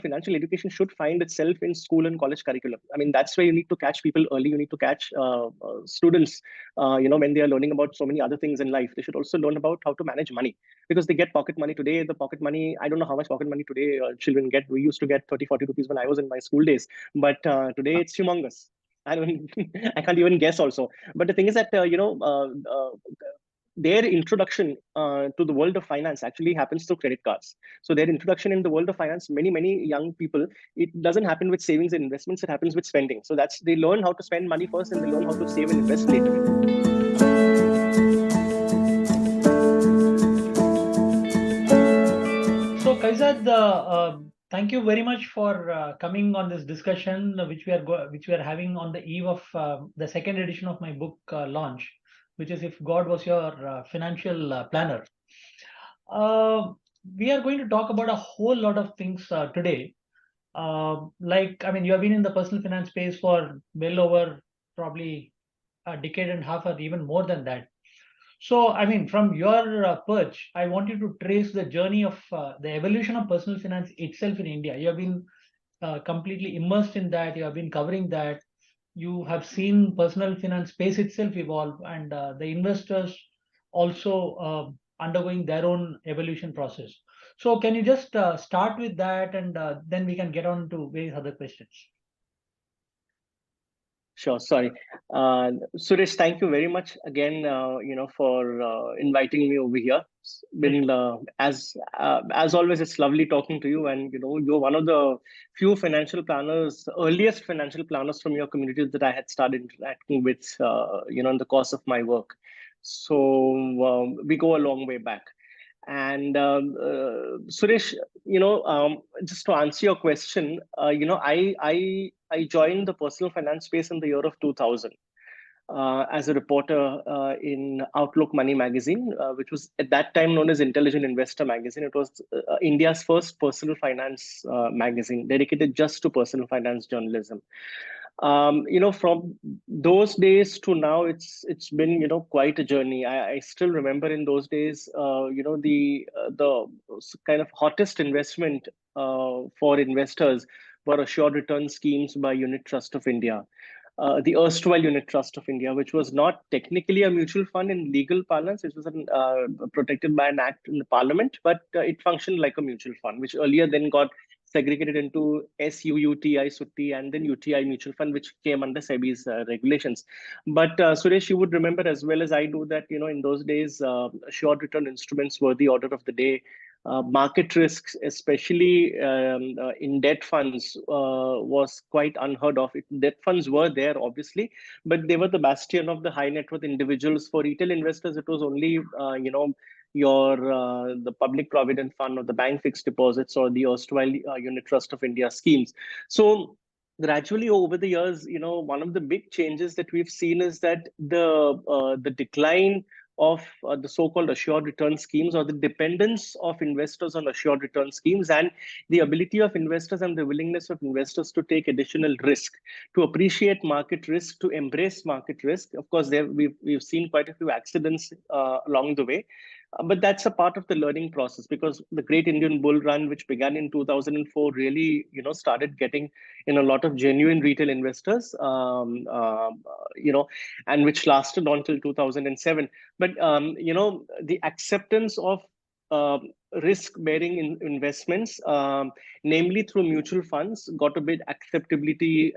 financial education should find itself in school and college curriculum. I mean, that's where you need to catch people early. You need to catch students, when they are learning about so many other things in life. They should also learn about how to manage money, because they get pocket money today. The pocket money, I don't know how much pocket money today children get. We used to get 30, 40 rupees when I was in my school days, but today it's humongous. I don't, I can't even guess also. But the thing is that, their introduction to the world of finance actually happens through credit cards. So their introduction in the world of finance, many young people, it doesn't happen with savings and investments. It happens with spending. So that's, they learn how to spend money first, and they learn how to save and invest later. So, Kayezad, thank you very much for coming on this discussion, which we are having on the eve of the second edition of my book launch, which is "If God Was Your Financial Planner." Uh, we are going to talk about a whole lot of things today. I mean, you have been in the personal finance space for well over probably a decade and a half, or even more than that. So, I mean, from your perch, I want you to trace the journey of the evolution of personal finance itself in India. You have been completely immersed in that. You have been covering that. You have seen personal finance space itself evolve, and the investors also undergoing their own evolution process. So, can you just start with that, and then we can get on to various other questions. Sure. Sorry. Suresh, thank you very much again, for inviting me over here. It's been, as always, it's lovely talking to you. And, you're one of the few financial planners, earliest financial planners from your community that I had started interacting with, in the course of my work. So we go a long way back. And Suresh, just to answer your question, I joined the personal finance space in the year of 2000 as a reporter in Outlook Money magazine, which was at that time known as Intelligent Investor magazine. It was India's first personal finance magazine dedicated just to personal finance journalism. From those days to now, it's been, quite a journey. I still remember in those days, the kind of hottest investment for investors were assured return schemes by Unit Trust of India. The erstwhile Unit Trust of India, which was not technically a mutual fund in legal parlance. It was protected by an act in the parliament, but it functioned like a mutual fund, which earlier then got segregated into SUUTI, SUTI, and then UTI mutual fund, which came under SEBI's regulations. But Suresh, you would remember as well as I do that, in those days, assured return instruments were the order of the day. Market risks, especially in debt funds, was quite unheard of. Debt funds were there, obviously, but they were the bastion of the high net worth individuals. For retail investors, it was only, your the public provident fund or the bank fixed deposits or the erstwhile Unit Trust of India schemes. So gradually over the years, one of the big changes that we've seen is that the decline of the so-called assured return schemes, or the dependence of investors on assured return schemes, and the ability of investors and the willingness of investors to take additional risk, to appreciate market risk, to embrace market risk. Of course, we've seen quite a few accidents along the way. But that's a part of the learning process, because the Great Indian Bull Run, which began in 2004, really, started getting in a lot of genuine retail investors, and which lasted until 2007. But the acceptance of risk-bearing investments, namely through mutual funds, has got a big acceptability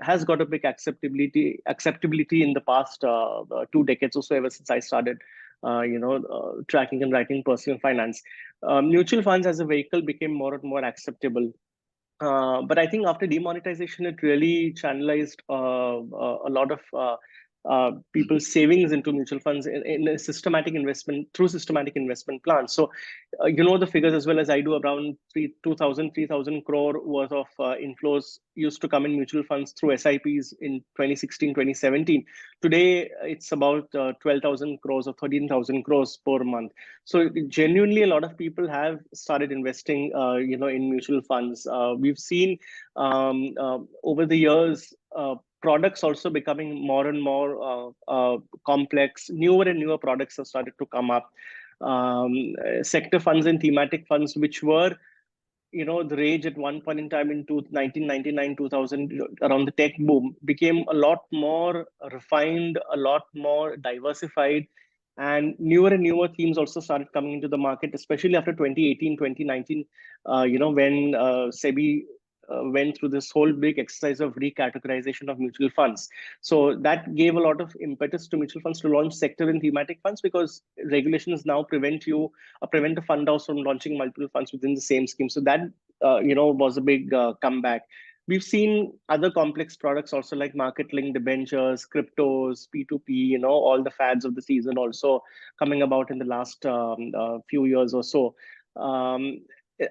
in the past 2 decades or so, ever since I started tracking and writing personal finance. Mutual funds as a vehicle became more and more acceptable. But I think after demonetization, it really channelized a lot of people's savings into mutual funds in a systematic investment, through systematic investment plans. So, the figures as well as I do, around 3,000 crore worth of inflows used to come in mutual funds through SIPs in 2016, 2017. Today, it's about 12,000 crores or 13,000 crores per month. So genuinely, a lot of people have started investing, in mutual funds. We've seen over the years, products also becoming more and more complex. Newer and newer products have started to come up. Sector funds and thematic funds, which were the rage at one point in time in 1999, 2000, around the tech boom, became a lot more refined, a lot more diversified, and newer themes also started coming into the market, especially after 2018, 2019, when SEBI went through this whole big exercise of recategorization of mutual funds. So that gave a lot of impetus to mutual funds to launch sector and thematic funds, because regulations now prevent a fund house from launching multiple funds within the same scheme. So that was a big comeback. We've seen other complex products also, like market linked debentures, cryptos, P2P, all the fads of the season also coming about in the last few years or so. Um,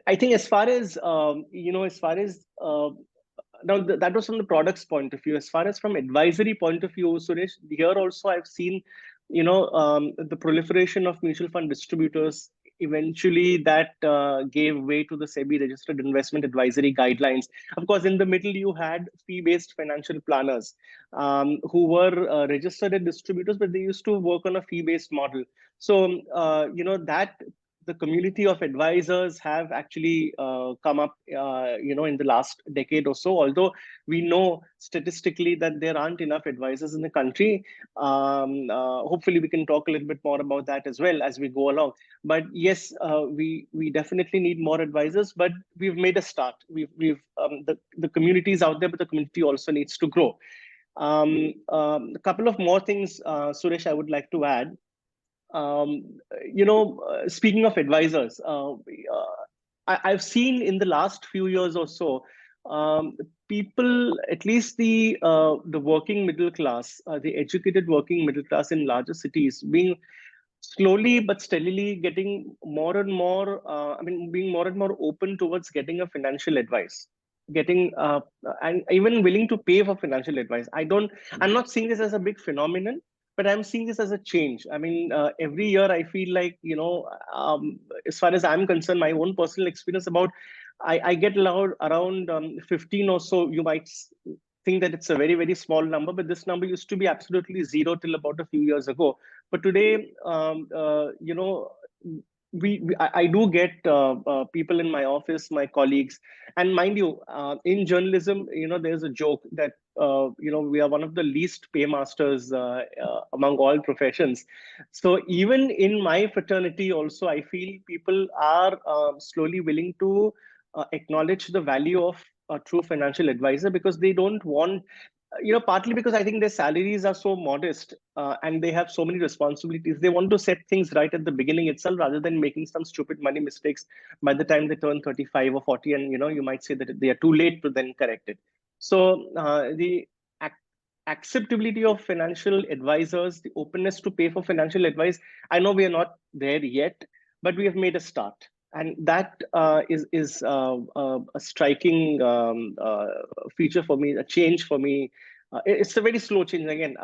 I think as far as now that was from the products point of view. As far as from advisory point of view, Suresh, here also I've seen the proliferation of mutual fund distributors. Eventually that gave way to the SEBI registered investment advisory guidelines. Of course, in the middle you had fee based financial planners, who were registered as distributors, but they used to work on a fee based model. So that the community of advisors have actually come up, in the last decade or so. Although we know statistically that there aren't enough advisors in the country. Hopefully, we can talk a little bit more about that as well as we go along. But yes, we definitely need more advisors. But we've made a start. The community is out there, but the community also needs to grow. A couple of more things, Suresh, I would like to add. Speaking of advisors, I've seen in the last few years or so, people, at least the working middle class, the educated working middle class in larger cities, being slowly but steadily getting more and more, being more and more open towards getting a financial advice, getting and even willing to pay for financial advice. I'm not seeing this as a big phenomenon, but I'm seeing this as a change. I mean, every year I feel like, as far as I'm concerned, my own personal experience about, I get allowed around 15 or so. You might think that it's a very, very small number, but this number used to be absolutely zero till about a few years ago. But today, I do get people in my office, my colleagues, and mind you, in journalism, there's a joke that we are one of the least paymasters among all professions. So even in my fraternity, also, I feel people are slowly willing to acknowledge the value of a true financial advisor, because they don't want, partly because I think their salaries are so modest, and they have so many responsibilities. They want to set things right at the beginning itself, rather than making some stupid money mistakes by the time they turn 35 or 40, and you might say that they are too late to then correct it. So the ac- acceptability of financial advisors, the openness to pay for financial advice, I know we are not there yet, but we have made a start. And that is a striking feature for me, a change for me. It's a very slow change. Again,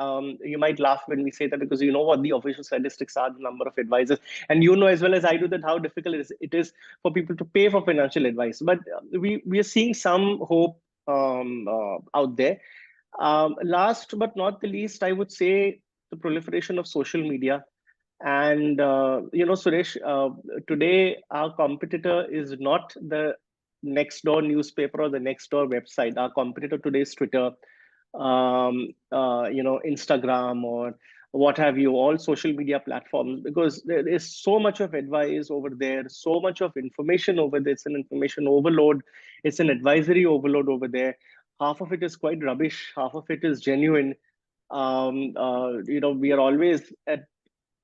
you might laugh when we say that, because you know what the official statistics are, the number of advisors, and you know as well as I do that how difficult it is for people to pay for financial advice. But we are seeing some hope out there. Last but not the least, I would say the proliferation of social media. And Suresh, today our competitor is not the next door newspaper or the next door website. Our competitor today is Twitter, Instagram, or what have you, all social media platforms, because there is so much of advice over there, so much of information over there. It's an information overload, it's an advisory overload over there. Half of it is quite rubbish, half of it is genuine. We are always at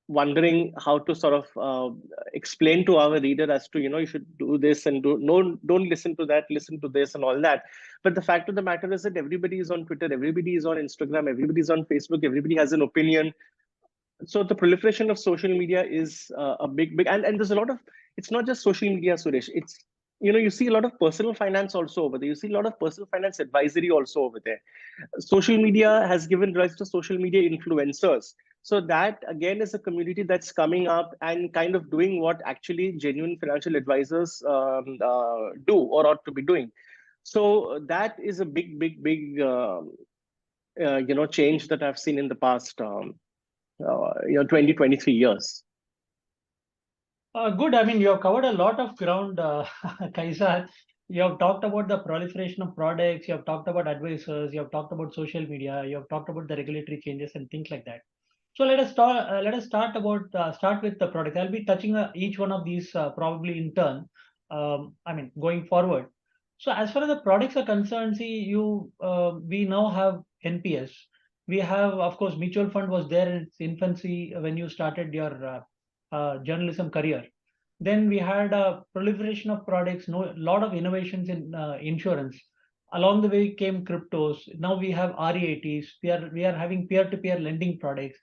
wondering how to sort of explain to our reader as to, you should do this and do no, don't listen to that, listen to this and all that. But the fact of the matter is that everybody is on Twitter, everybody is on Instagram, everybody is on Facebook, everybody has an opinion. So the proliferation of social media is a big, and there's a lot of, it's not just social media, Suresh. It's, you see a lot of personal finance also over there. You see a lot of personal finance advisory also over there. Social media has given rise to social media influencers. So that again is a community that's coming up and kind of doing what actually genuine financial advisors do or ought to be doing. So that is a big change that I've seen in the past 20, 23 years. Good. I mean, you have covered a lot of ground, Kaisar. You have talked about the proliferation of products. You have talked about advisors. You have talked about social media. You have talked about the regulatory changes and things like that. So let us start. Start with the product. I'll be touching each one of these probably in turn. I mean, going forward. So as far as the products are concerned, see, we now have NPS. We have, of course, mutual fund was there in its infancy when you started your journalism career. Then we had a proliferation of products, no, lot of innovations in insurance. Along the way came cryptos. Now we have REATs. We are having peer-to-peer lending products,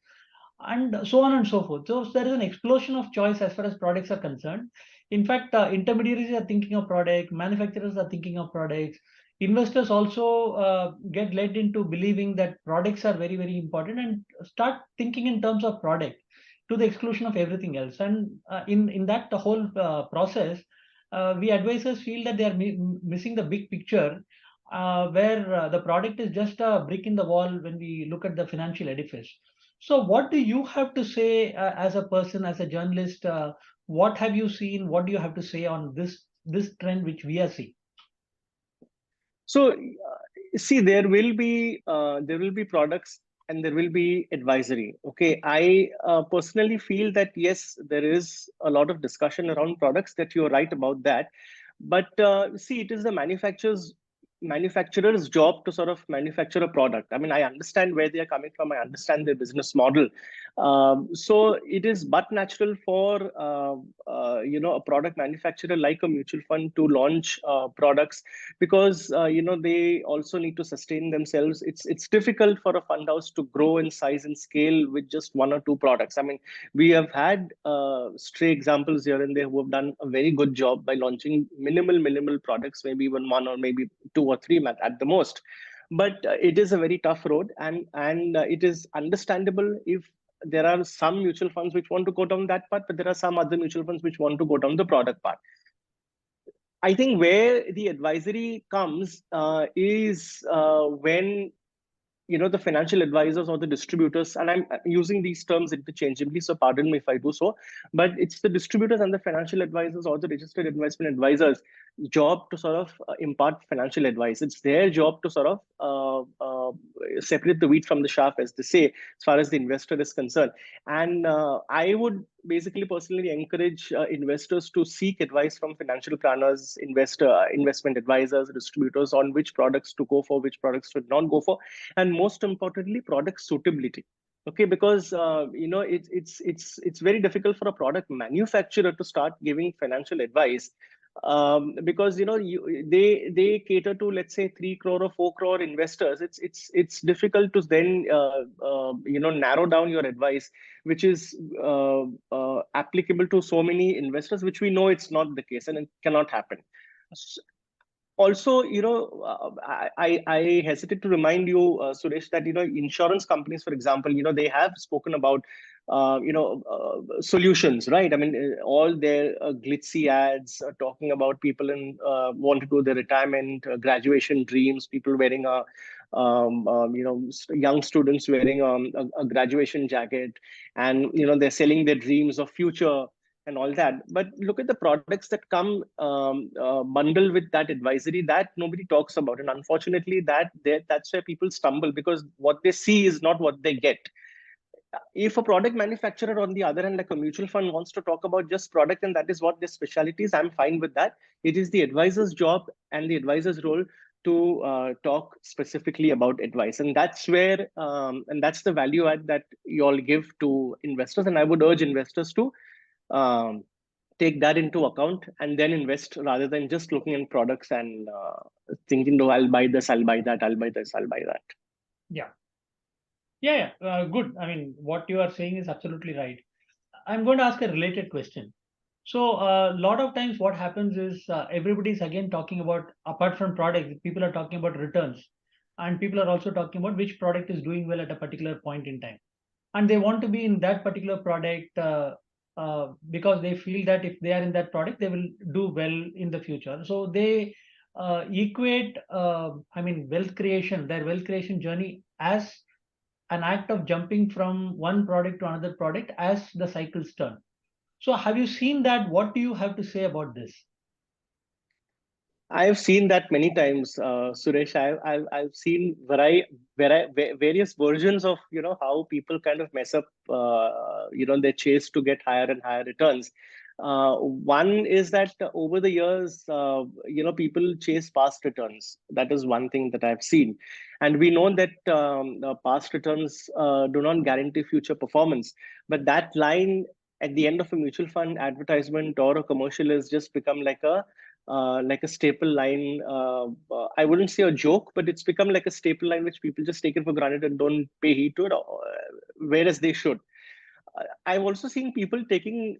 and so on and so forth. So there is an explosion of choice as far as products are concerned. In fact, intermediaries are thinking of product, manufacturers are thinking of products. Investors also get led into believing that products are very, very important and start thinking in terms of product to the exclusion of everything else. And in that the whole process, we advisors feel that they are missing the big picture, where the product is just a brick in the wall when we look at the financial edifice. So, what do you have to say as a person, as a journalist? What have you seen? What do you have to say on this trend which we are seeing? So, see, there will be products and there will be advisory. Okay, I personally feel that yes, there is a lot of discussion around products. That you're right about that, but see, it is the manufacturer's job to sort of manufacture a product. I mean, I understand where they are coming from. I understand their business model. So it is but natural for a product manufacturer like a mutual fund to launch products, because they also need to sustain themselves. It's difficult for a fund house to grow in size and scale with just one or two products. I mean, we have had stray examples here and there who have done a very good job by launching minimal products, maybe even one or maybe two or three at the most. But it is a very tough road, and it is understandable if there are some mutual funds which want to go down that path, but there are some other mutual funds which want to go down the product path. I think where the advisory comes is when the financial advisors or the distributors, and I'm using these terms interchangeably, so pardon me if I do so, but it's the distributors and the financial advisors or the registered investment advisors job to sort of impart financial advice. It's their job to sort of separate the wheat from the chaff, as they say, as far as the investor is concerned. And I would basically personally encourage investors to seek advice from financial planners, investment advisors, distributors on which products to go for, which products to not go for, and most importantly, product suitability. Okay, because it's very difficult for a product manufacturer to start giving financial advice, because they cater to, let's say, 3 crore or 4 crore investors. It's difficult to then narrow down your advice, which is applicable to so many investors, which we know it's not the case and it cannot happen. Also, I hesitate to remind you, Suresh, that insurance companies, for example, they have spoken about solutions, right? I mean, all their glitzy ads talking about people in want to do their retirement, graduation dreams, people wearing young students wearing a graduation jacket, and they're selling their dreams of future and all that. But look at the products that come bundled with that advisory that nobody talks about, and unfortunately, that's where people stumble, because what they see is not what they get. If a product manufacturer, on the other hand, like a mutual fund, wants to talk about just product and that is what their specialty is, I'm fine with that. It is the advisor's job and the advisor's role to talk specifically about advice, and that's where and that's the value add that you all give to investors. And I would urge investors to um, take that into account and then invest, rather than just looking at products and thinking, no, I'll buy this, I'll buy that, I'll buy this, I'll buy that. Yeah, yeah. Good. I mean, what you are saying is absolutely right. I'm going to ask a related question. So, a lot of times, what happens is everybody's again talking about, apart from products, people are talking about returns, and people are also talking about which product is doing well at a particular point in time, and they want to be in that particular product because they feel that if they are in that product, they will do well in the future. So they equate, I mean, their wealth creation journey as an act of jumping from one product to another product as the cycles turn. So have you seen that? What do you have to say about this? I've seen that many times, Suresh. I've seen various versions of how people kind of mess up their chase to get higher and higher returns. One is that over the years, people chase past returns. That is one thing that I've seen, and we know that past returns do not guarantee future performance. But that line at the end of a mutual fund advertisement or a commercial has just become like a staple line. I wouldn't say a joke, but it's become like a staple line which people just take it for granted and don't pay heed to it, whereas they should. I've also seen people taking,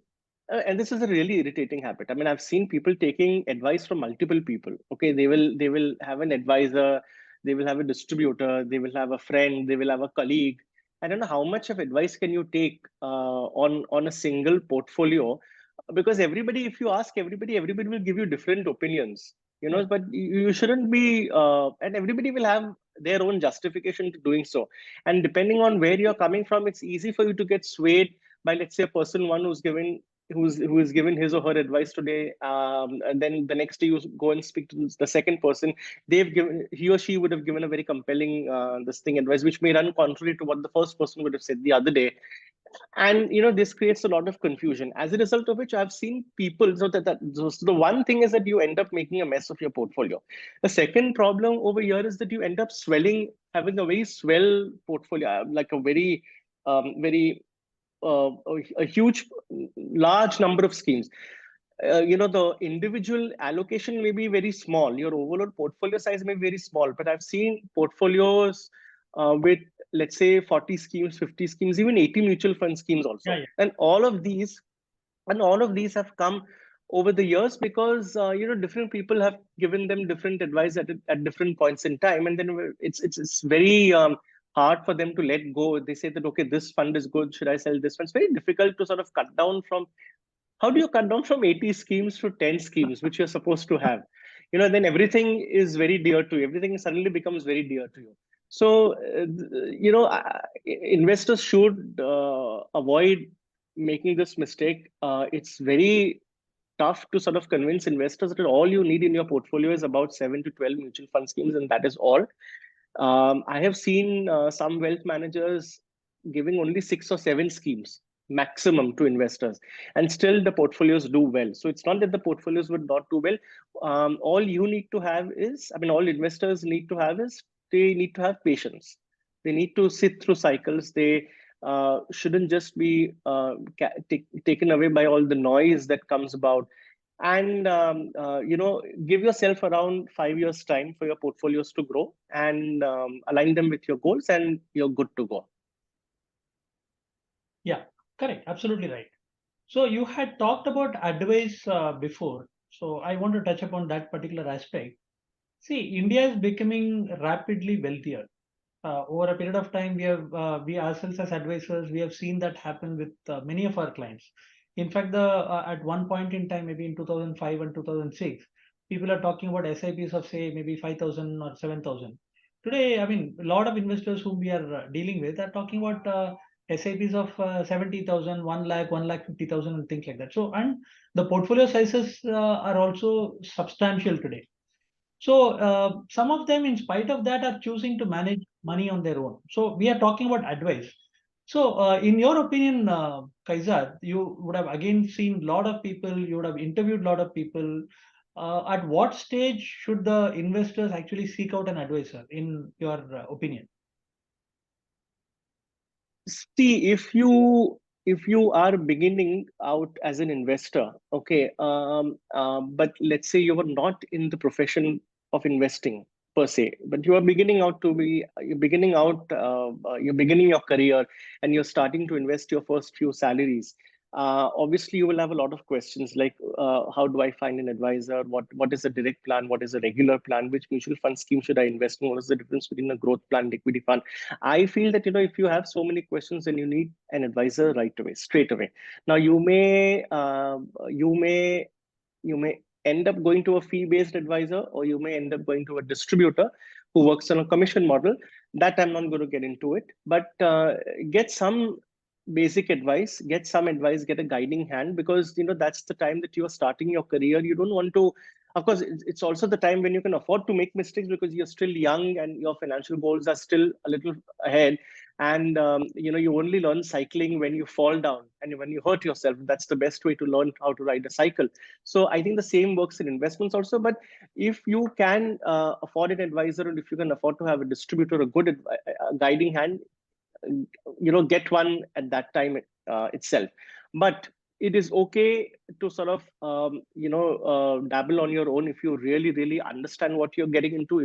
and this is a really irritating habit. I mean, I've seen people taking advice from multiple people. Okay, they will have an advisor, they will have a distributor, they will have a friend, they will have a colleague. I don't know how much of advice can you take on a single portfolio, because everybody, if you ask everybody, everybody will give you different opinions. Yeah. But you shouldn't be, and everybody will have their own justification to doing so, and depending on where you're coming from, it's easy for you to get swayed by, let's say, a person one who is given his or her advice today, and then the next day you go and speak to the second person. They've given, he or she would have given a very compelling this thing advice, which may run contrary to what the first person would have said the other day. And this creates a lot of confusion, as a result of which I've seen people, so the one thing is that you end up making a mess of your portfolio. The second problem over here is that you end up swelling, having a very swell portfolio, like a very a huge, large number of schemes. The individual allocation may be very small. Your overall portfolio size may be very small, but I've seen portfolios with, let's say, 40 schemes, 50 schemes, even 80 mutual fund schemes Yeah, also. yeah. And all of these have come over the years because different people have given them different advice at different points in time, and then it's very hard for them to let go. They say that, okay, this fund is good, should I sell this one? It's very difficult to sort of cut down from. How do you cut down from 80 schemes to 10 schemes which you're supposed to have? Then everything is very dear to you, everything suddenly becomes very dear to you. So investors should avoid making this mistake. It's very tough to sort of convince investors that all you need in your portfolio is about 7 to 12 mutual fund schemes, and that is all. I have seen some wealth managers giving only 6 or 7 schemes maximum to investors, and still the portfolios do well. So it's not that the portfolios would not do well. All you need to have is, I mean, all investors need to have is, they need to have patience. They need to sit through cycles. They shouldn't just be taken away by all the noise that comes about. And give yourself around 5 years time for your portfolios to grow, and align them with your goals, and you're good to go. Yeah, correct. Absolutely right. So you had talked about advice before. So I want to touch upon that particular aspect. See, India is becoming rapidly wealthier. Over a period of time, we ourselves as advisors, we have seen that happen with many of our clients. In fact, the at one point in time, maybe in 2005 and 2006, people are talking about SIPs of say maybe 5,000 or 7,000. Today, I mean, a lot of investors whom we are dealing with are talking about SIPs of 70,000, 1 lakh, 1,50,000, and things like that. So, and the portfolio sizes are also substantial today. So some of them, in spite of that, are choosing to manage money on their own. So we are talking about advice. So in your opinion, Kayezad, you would have again seen a lot of people, you would have interviewed a lot of people. At what stage should the investors actually seek out an advisor, in your opinion? See, if you are beginning out as an investor, okay, but let's say you were not in the profession of investing per se, but you're beginning your career, and you're starting to invest your first few salaries. Obviously, you will have a lot of questions like, how do I find an advisor? What is a direct plan? What is a regular plan? Which mutual fund scheme should I invest in? What is the difference between a growth plan and equity fund? I feel that if you have so many questions, then you need an advisor right away, straight away. Now you may end up going to a fee-based advisor, or you may end up going to a distributor who works on a commission model. That I'm not going to get into it, but get some basic advice, get some advice, get a guiding hand, because that's the time that you are starting your career. You don't want to, of course, it's also the time when you can afford to make mistakes because you're still young and your financial goals are still a little ahead. And you only learn cycling when you fall down and when you hurt yourself. That's the best way to learn how to ride a cycle. So I think the same works in investments also. But if you can afford an advisor, and if you can afford to have a distributor, a good guiding hand, get one at that time itself. But it is okay to sort of dabble on your own if you really really understand what you're getting into.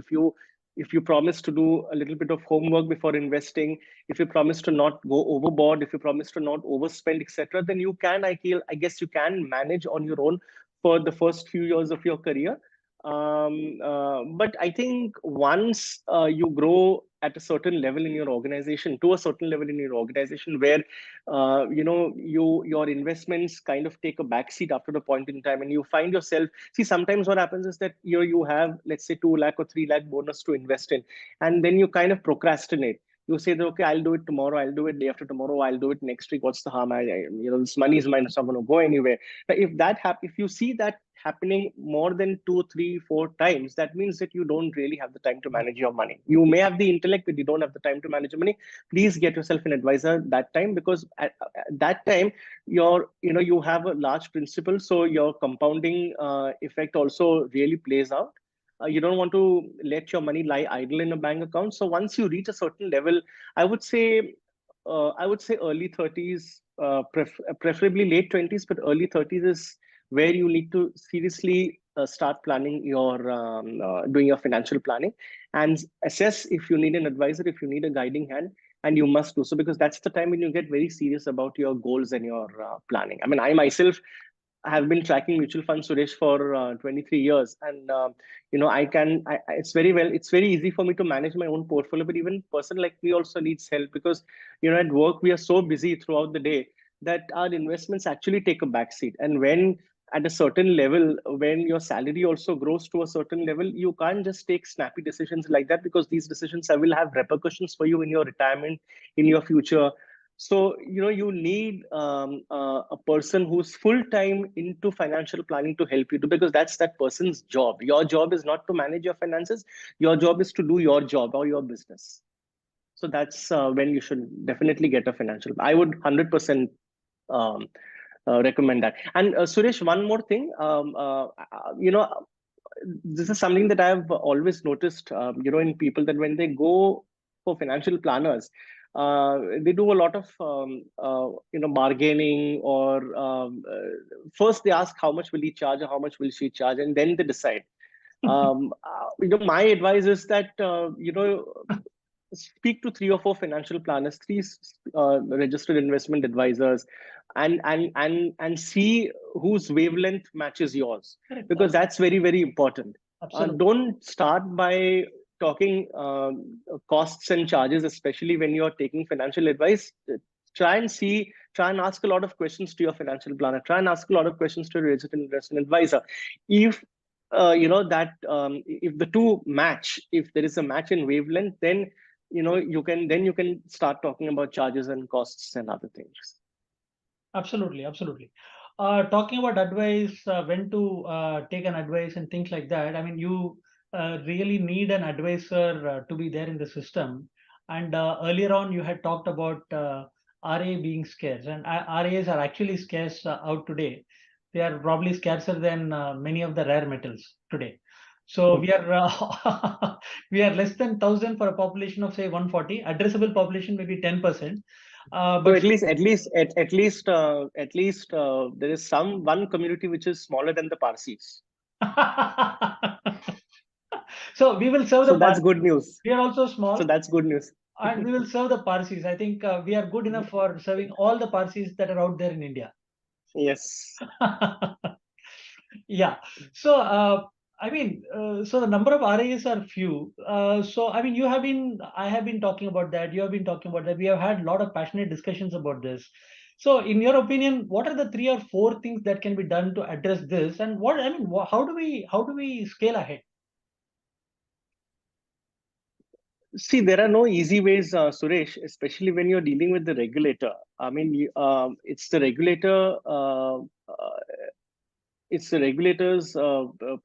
If you promise to do a little bit of homework before investing, if you promise to not go overboard, if you promise to not overspend, etc., then you can, I guess you can manage on your own for the first few years of your career. But I think once you grow at a certain level in your organization, to a certain level in your organization, where your investments kind of take a backseat after the point in time, and you find yourself, see, sometimes what happens is that you have, let's say, 2 lakh or 3 lakh bonus to invest in, and then you kind of procrastinate. You say that, okay, I'll do it tomorrow, I'll do it day after tomorrow, I'll do it next week. What's the harm? This money is mine. It's not going to go anywhere. Now, if you see that happening more than 2, 3, 4 times, that means that you don't really have the time to manage your money. You may have the intellect, but you don't have the time to manage your money. Please get yourself an advisor that time, because at that time you have a large principal, so your compounding effect also really plays out. You don't want to let your money lie idle in a bank account. So once you reach a certain level, I would say early 30s, preferably late 20s, but early 30s is where you need to seriously start planning your doing your financial planning, and assess if you need an advisor, if you need a guiding hand. And you must do so, because that's the time when you get very serious about your goals and your planning. I mean, I myself have been tracking mutual funds, Suresh, for 23 years, and it's very easy for me to manage my own portfolio. But even person like me also needs help, because at work we are so busy throughout the day that our investments actually take a backseat. And when at a certain level, when your salary also grows to a certain level, you can't just take snappy decisions like that, because these decisions will have repercussions for you in your retirement, in your future. So you need a person who's full time into financial planning to help you do, because that's that person's job. Your job is not to manage your finances. Your job is to do your job or your business. So that's when you should definitely get a financial. I would 100% um, recommend that. And Suresh, one more thing. This is something that I've always noticed, in people, that when they go for financial planners, they do a lot of, bargaining, or first they ask how much will he charge or how much will she charge, and then they decide. My advice is that, speak to 3 or 4 financial planners, three registered investment advisors, and see whose wavelength matches yours, Correct. because that's very very important. Absolutely. Don't start by talking costs and charges, especially when you're taking financial advice. Try and ask a lot of questions to your financial planner. Try and ask a lot of questions to a registered investment advisor. If if the two match, if there is a match in wavelength, then you can start talking about charges and costs and other things. Absolutely, absolutely. Talking about advice, when to take an advice and things like that. I mean, you really need an advisor to be there in the system. And earlier on, you had talked about RA being scarce, and RAs are actually scarce out today. They are probably scarcer than many of the rare metals today. So we are we are less than 1,000 for a population of say 140. Addressable population maybe 10%. So But at least there is some one community which is smaller than the Parsis. so we will serve So the that's Parsis. good news. We are also So small, that's good news. and we will serve the Parsis. I think we are good enough for serving all the Parsis that are out there in India. Yes. Yeah. So, I mean, so the number of RAs are few. So, I mean, I have been talking about that. You have been talking about that. We have had a lot of passionate discussions about this. So, in your opinion, what are the 3 or 4 things that can be done to address this? And how do we scale ahead? See, there are no easy ways, Suresh, especially when you're dealing with the regulator. I mean, it's the regulator. It's the regulator's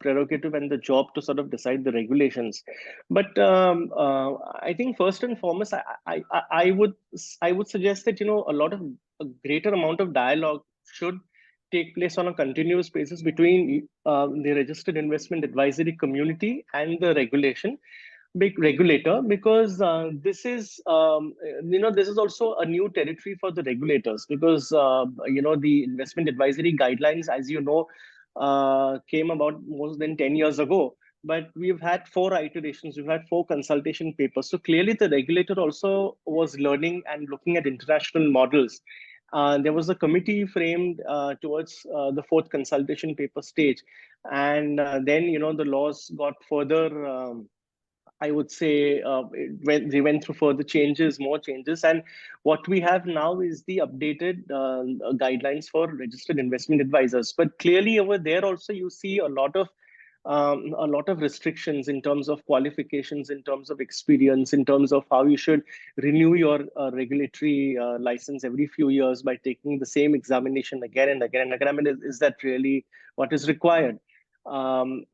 prerogative and the job to sort of decide the regulations. But I think first and foremost, I would suggest that a greater amount of dialogue should take place on a continuous basis between the registered investment advisory community and the big regulator, because this is also a new territory for the regulators, because the investment advisory guidelines, as you know, came about more than 10 years ago, but we've had four iterations, we've had four consultation papers. So clearly the regulator also was learning and looking at international models. There was a committee framed towards the fourth consultation paper stage, and then the laws got further, I would say, they went through further changes, more changes, and what we have now is the updated guidelines for registered investment advisors. But clearly, over there also, you see a lot of restrictions in terms of qualifications, in terms of experience, in terms of how you should renew your regulatory license every few years by taking the same examination again and again and again. I mean, is that really what is required? So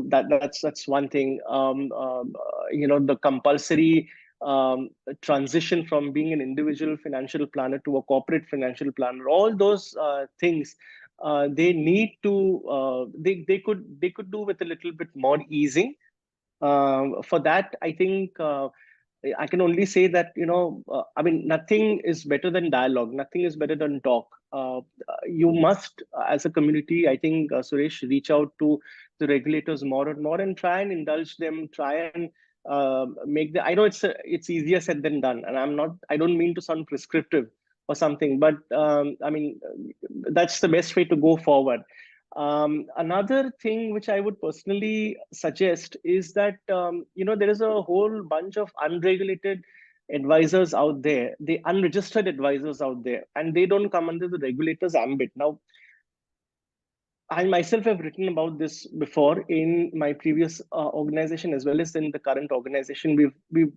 that's one thing. The compulsory transition from being an individual financial planner to a corporate financial planner, all those things, they need to they could do with a little bit more easing. For that, I think I can only say that, I mean, nothing is better than dialogue. Nothing is better than talk. You must, as a community, I think, Suresh, reach out to the regulators more and more and try and indulge them. Try and make the. I know it's easier said than done, and I don't mean to sound prescriptive or something, but I mean, that's the best way to go forward. Another thing which I would personally suggest is that there is a whole bunch of unregulated advisors out there, the unregistered advisors out there, and they don't come under the regulator's ambit. Now, I myself have written about this before in my previous organization as well as in the current organization. We've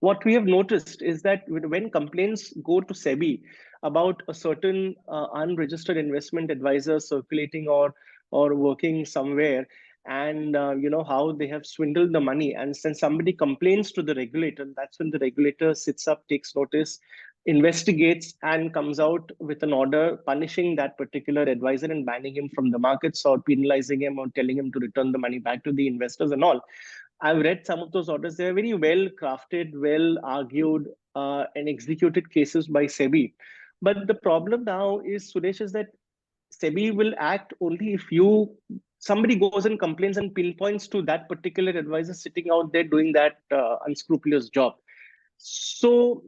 What we have noticed is that when complaints go to SEBI about a certain unregistered investment advisor circulating or working somewhere, and how they have swindled the money, and since somebody complains to the regulator, that's when the regulator sits up, takes notice, investigates, and comes out with an order punishing that particular advisor and banning him from the markets or penalizing him or telling him to return the money back to the investors and all. I've read some of those orders. They're very well crafted, well argued, and executed cases by SEBI. But the problem now is, Suresh, is that SEBI will act only if somebody goes and complains and pinpoints to that particular advisor sitting out there doing that unscrupulous job. So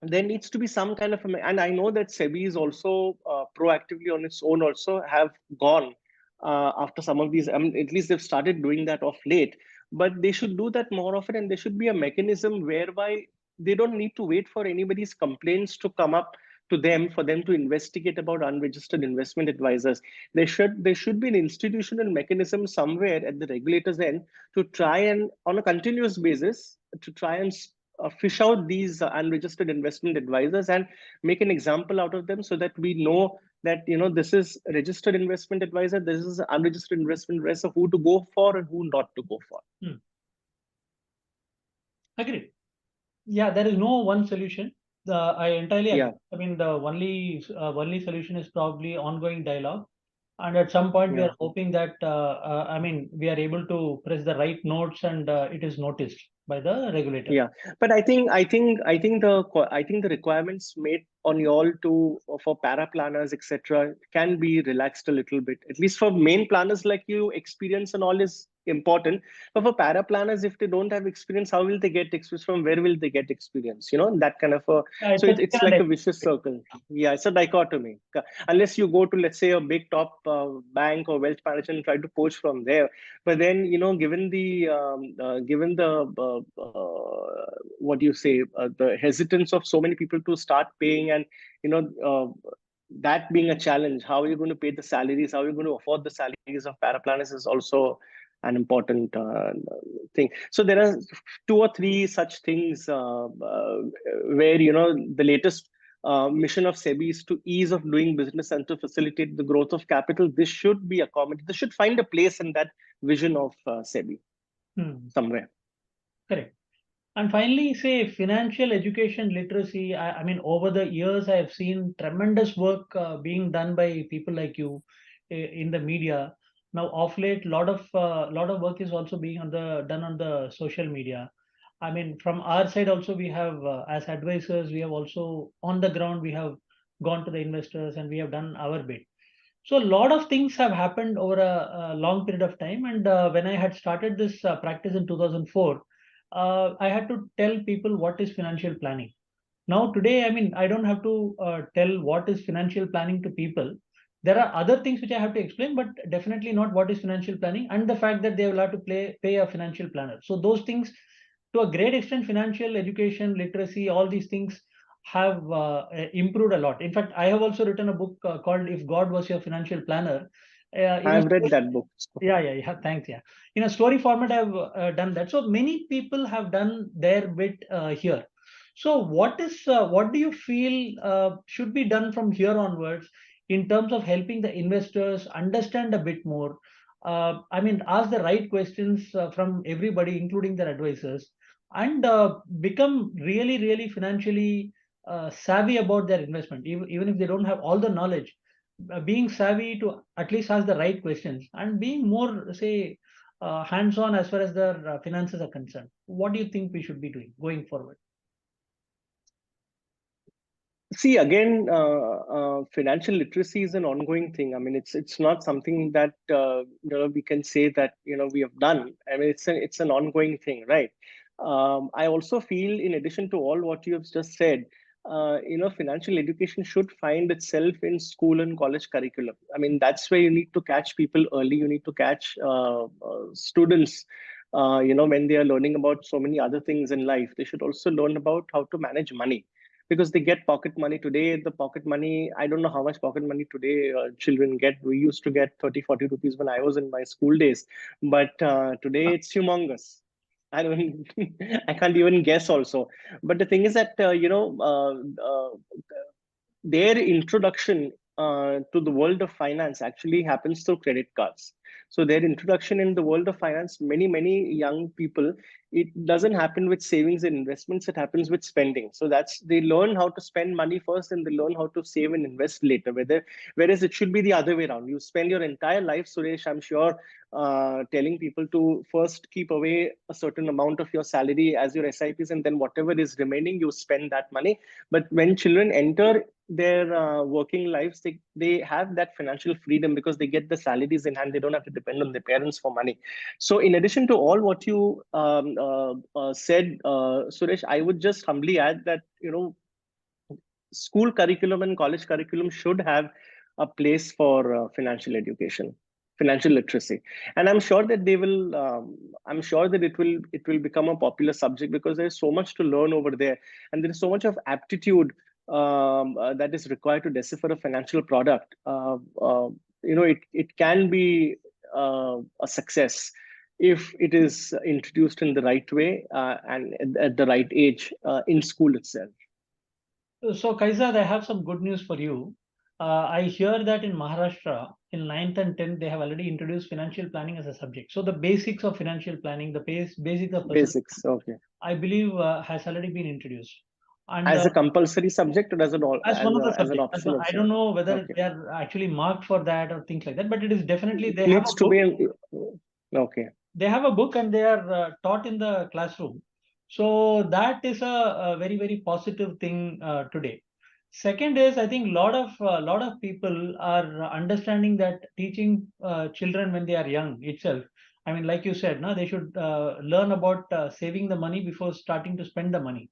there needs to be some kind of and I know that SEBI is also proactively on its own also have gone after some of these. I mean, at least they've started doing that of late, but they should do that more often, and there should be a mechanism whereby they don't need to wait for anybody's complaints to come up to them for them to investigate about unregistered investment advisors. There should be an institutional mechanism somewhere at the regulators end to try and, on a continuous basis, to try and fish out these unregistered investment advisors and make an example out of them, so that we know that this is a registered investment advisor, this is an unregistered investment advisor, who to go for and who not to go for. Agreed. Yeah, there is no one solution. I entirely agree. Yeah. I mean, the only solution is probably ongoing dialogue, and at some point we Yeah. are hoping that I mean, we are able to press the right notes and it is noticed by the regulator. Yeah, but I think the requirements made on you all to for para planners, etc., can be relaxed a little bit. At least for main planners like you, experience and all is important. But for para planners, if they don't have experience, how will they get experience? From where will they get experience? That kind of a. Yeah, So it's like a vicious circle. Yeah, it's a dichotomy. Unless you go to, let's say, a big top bank or wealth management and try to poach from there. But then, given the what do you say, the hesitance of so many people to start paying, and that being a challenge, how are you going to pay the salaries? How are you going to afford the salaries of paraplanners is also an important thing. So there are two or three such things where the latest mission of SEBI is to ease of doing business and to facilitate the growth of capital. This should be accommodated. This should find a place in that vision of SEBI somewhere. Correct. And finally, say financial education literacy. I mean, over the years, I have seen tremendous work being done by people like you in the media. Now, off late, lot of work is also being done on the social media. I mean, from our side also, we have as advisors, we have also on the ground, we have gone to the investors and we have done our bit. So a lot of things have happened over a long period of time. And when I had started this practice in 2004, I had to tell people what is financial planning. Now today, I mean, I don't have to tell what is financial planning to people. There are other things which I have to explain, but definitely not what is financial planning and the fact that they will have to pay a financial planner. So those things, to a great extent, financial education, literacy, all these things have improved a lot. In fact, I have also written a book called "If God Was Your Financial Planner." In a I've read that book. yeah, thanks. Yeah, in a story format, I've done that. So many people have done their bit here. So what do you feel should be done from here onwards in terms of helping the investors understand a bit more? I mean, ask the right questions from everybody, including their advisors, and become really, really financially savvy about their investment, even if they don't have all the knowledge. Being savvy to at least ask the right questions and being more, say, hands-on as far as their finances are concerned. What do you think we should be doing going forward? See, again, financial literacy is an ongoing thing. I mean, it's not something that we can say that we have done. I mean, it's an ongoing thing, right? I also feel, in addition to all what you have just said, financial education should find itself in school and college curriculum. I mean, that's where you need to catch people early. You need to catch students. When they are learning about so many other things in life, they should also learn about how to manage money, because they get pocket money today. The pocket money, I don't know how much pocket money today children get. We used to get 30-40 rupees when I was in my school days, but today it's humongous. I don't I can't even guess also. But the thing is that their introduction to the world of finance actually happens through credit cards. So their introduction in the world of finance, many young people, it doesn't happen with savings and investments. It happens with spending. So they learn how to spend money first, and they learn how to save and invest later. Whereas it should be the other way around. You spend your entire life, Suresh, I'm sure, telling people to first keep away a certain amount of your salary as your SIPs, and then whatever is remaining, you spend that money. But when children enter their working lives, they have that financial freedom because they get the salaries in hand. They don't have to depend on their parents for money. So in addition to all what you said, Suresh, I would just humbly add that school curriculum and college curriculum should have a place for financial education, financial literacy. And I'm sure that I'm sure that it will become a popular subject, because there's so much to learn over there, and there is so much of aptitude that is required to decipher a financial product. It can be a success if it is introduced in the right way, and at the right age, in school itself. So, Kaizad, I have some good news for you. I hear that in Maharashtra, in 9th and 10th, they have already introduced financial planning as a subject. So, the basics of financial planning, the basics of personal, Basics, okay. I believe, has already been introduced. And As a compulsory subject, or as one of the as an subjects, option I also? don't know whether Okay. they are actually marked for that or things like that, but it is definitely, It needs to be okay. they have a book and they are taught in the classroom. So that is a very, very positive thing today. Second is, I think lot of people are understanding that teaching children when they are young itself. I mean, like you said, no, they should learn about saving the money before starting to spend the money.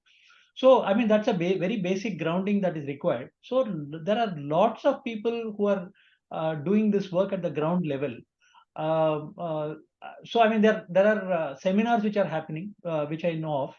So, I mean, that's a very basic grounding that is required. So, there are lots of people who are doing this work at the ground level. Uh, uh, so, I mean, there are seminars which are happening, which I know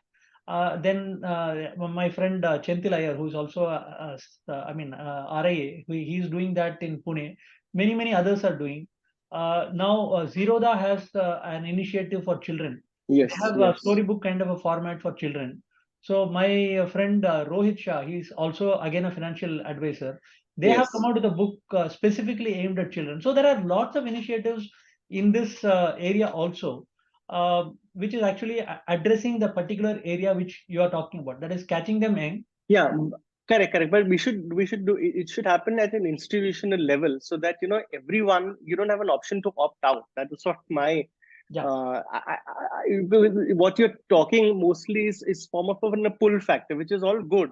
of. Then my friend Chentil Iyer, who is also, I mean, RIA, he's doing that in Pune. Many others are doing. Now, Zerodha has an initiative for children. They Yes, have a yes, storybook kind of a format for children. So my friend Rohit Shah, he's also again a financial advisor. They have come yes. out with a book specifically aimed at children. So there are lots of initiatives in this area also, which is actually addressing the particular area which you are talking about. That is catching them young. Yeah, correct, correct. But we should do it. It should happen at an institutional level so that everyone, you don't have an option to opt out. That is what my Yeah. what you're talking mostly is form of a pull factor, which is all good.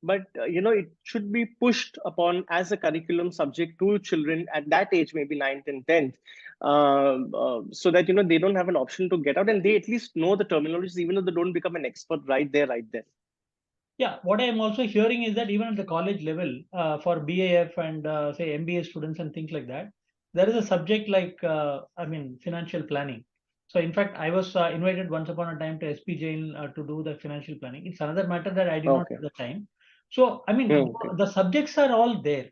But it should be pushed upon as a curriculum subject to children at that age, maybe ninth and 10th, so that they don't have an option to get out, and they at least know the terminologies, even though they don't become an expert right there, right then. Yeah, what I am also hearing is that even at the college level, for BAF and say MBA students and things like that, there is a subject like I mean financial planning. So in fact, I was invited once upon a time to SP Jain to do the financial planning. It's another matter that I did not Okay. have the time. So I mean, Okay. the subjects are all there.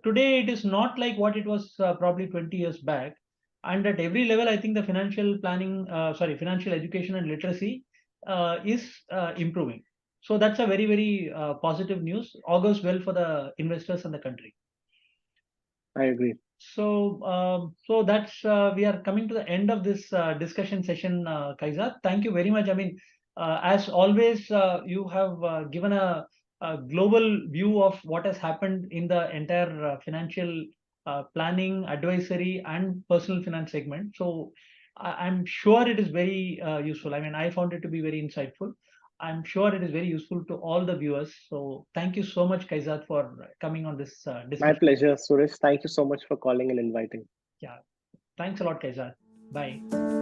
Today it is not like what it was probably 20 years back. And at every level, I think the financial planning, financial education and literacy is improving. So that's a very, very positive news. Augurs well for the investors and the country. I agree. So that's we are coming to the end of this discussion session, Kayezad. Thank you very much. I mean, as always, you have given a global view of what has happened in the entire financial planning, advisory, and personal finance segment. So I'm sure it is very useful. I mean, I found it to be very insightful. I'm sure it is very useful to all the viewers. So thank you so much, Kayezad, for coming on this My discussion. pleasure, Suresh. Thank you so much for calling and inviting. Yeah. Thanks a lot, Kayezad. Bye.